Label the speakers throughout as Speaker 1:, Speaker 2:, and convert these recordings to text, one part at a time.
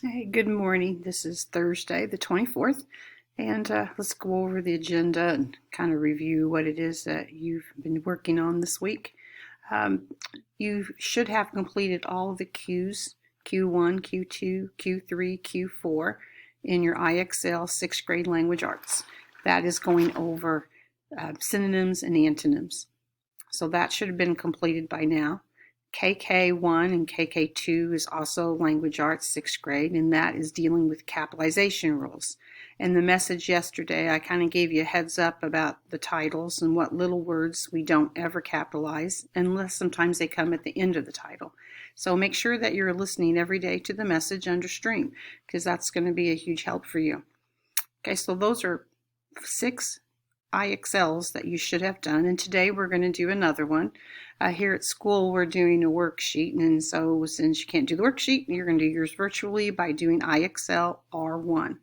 Speaker 1: Hey, good morning. This is Thursday, the 24th, and let's go over the agenda and kind of review what it is that you've been working on this week. Um, you should have completed all of the Qs, Q1, Q2, Q3, Q4 in your IXL 6th grade language arts. That is going over synonyms and antonyms. So that should have been completed by now. KK1 and KK2 is also language arts 6th grade, and that is dealing with capitalization rules. And the message yesterday, I kind of gave you a heads up about the titles and what little words we don't ever capitalize, unless sometimes they come at the end of the title. So make sure that you're listening every day to the message under stream, because that's going to be a huge help for you. Okay, so those are 6 IXLs that you should have done, and today we're going to do another one. Here at school we're doing a worksheet, and so since you can't do the worksheet, you're going to do yours virtually by doing IXL R1.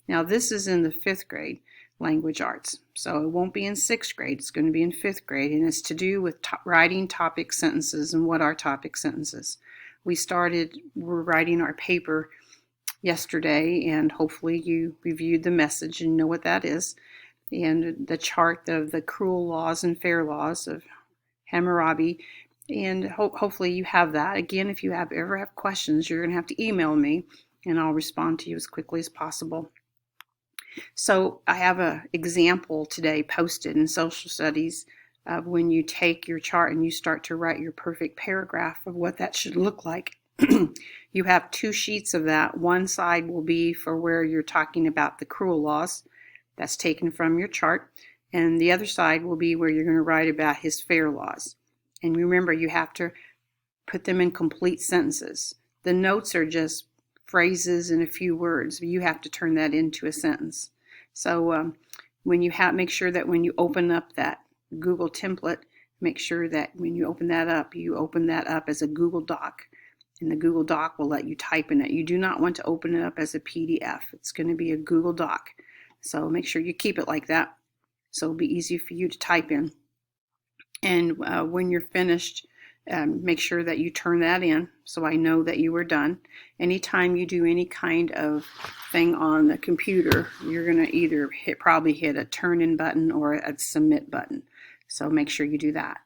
Speaker 1: Now this is in the 5th grade language arts, so it won't be in 6th grade, it's going to be in 5th grade, and it's to do with writing topic sentences. And what are topic sentences? We're writing our paper yesterday, and hopefully you reviewed the message and know what that is, and the chart of the cruel laws and fair laws of Hammurabi, and hopefully you have that. Again, if you ever have questions, you're going to have to email me, and I'll respond to you as quickly as possible. So I have an example today posted in social studies of when you take your chart and you start to write your perfect paragraph of what that should look like. You have 2 sheets of that. One side will be for where you're talking about the cruel laws. That's taken from your chart. And the other side will be where you're going to write about his fair laws. And remember, you have to put them in complete sentences. The notes are just phrases and a few words. You have to turn that into a sentence. So make sure that when you open up that Google template, make sure that when you open that up as a Google Doc. And the Google Doc will let you type in it. You do not want to open it up as a PDF. It's going to be a Google Doc. So make sure you keep it like that, so it'll be easy for you to type in. And when you're finished, make sure that you turn that in so I know that you are done. Anytime you do any kind of thing on the computer, you're going to either probably hit a turn in button or a submit button. So make sure you do that.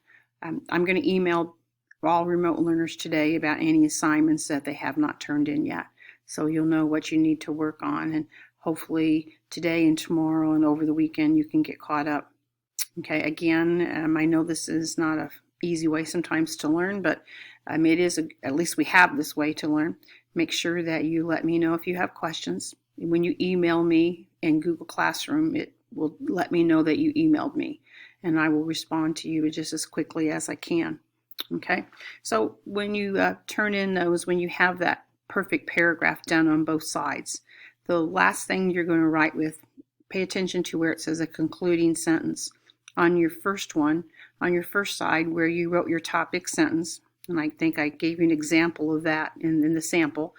Speaker 1: I'm going to email all remote learners today about any assignments that they have not turned in yet. So you'll know what you need to work on, and hopefully today and tomorrow and over the weekend you can get caught up. Okay, again, I know this is not an easy way sometimes to learn, but it is, at least we have this way to learn. Make sure that you let me know if you have questions. When you email me in Google Classroom, it will let me know that you emailed me, and I will respond to you just as quickly as I can. Okay, so when you turn in those, when you have that perfect paragraph done on both sides, the last thing you're going to write with, pay attention to where it says a concluding sentence. On your first one, on your first side where you wrote your topic sentence, and I think I gave you an example of that in the sample,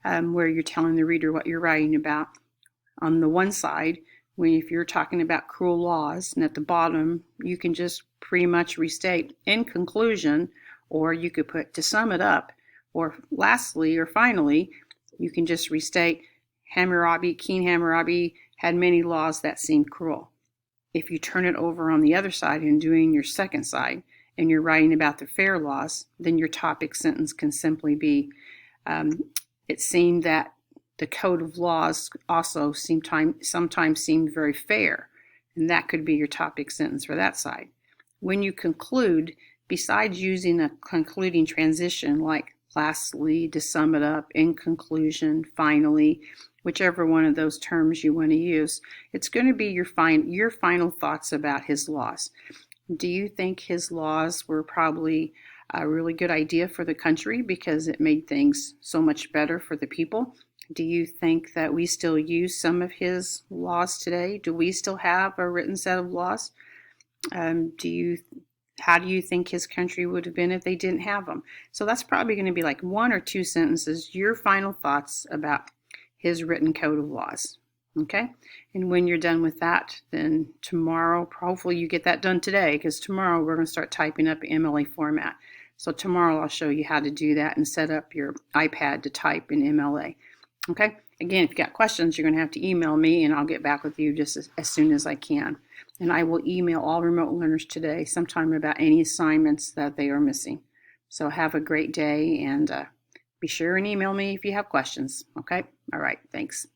Speaker 1: where you're telling the reader what you're writing about. On the one side, if you're talking about cruel laws, and at the bottom, you can just pretty much restate in conclusion, or you could put to sum it up, or lastly or finally, you can just restate King Hammurabi had many laws that seemed cruel. If you turn it over on the other side and doing your second side, and you're writing about the fair laws, then your topic sentence can simply be, it seemed that the code of laws also sometimes seemed very fair, and that could be your topic sentence for that side. When you conclude, besides using a concluding transition like lastly, to sum it up, in conclusion, finally, whichever one of those terms you want to use, it's going to be your final thoughts about his laws. Do you think his laws were probably a really good idea for the country because it made things so much better for the people? Do you think that we still use some of his laws today? Do we still have a written set of laws? How do you think his country would have been if they didn't have them? So that's probably going to be like 1 or 2 sentences, your final thoughts about his written code of laws. Okay? And when you're done with that, then tomorrow, hopefully you get that done today, because tomorrow we're going to start typing up MLA format. So tomorrow I'll show you how to do that and set up your iPad to type in MLA. Okay? Again, if you got questions, you're going to have to email me, and I'll get back with you just as soon as I can. And I will email all remote learners today sometime about any assignments that they are missing. So have a great day, and be sure and email me if you have questions. Okay? All right. Thanks.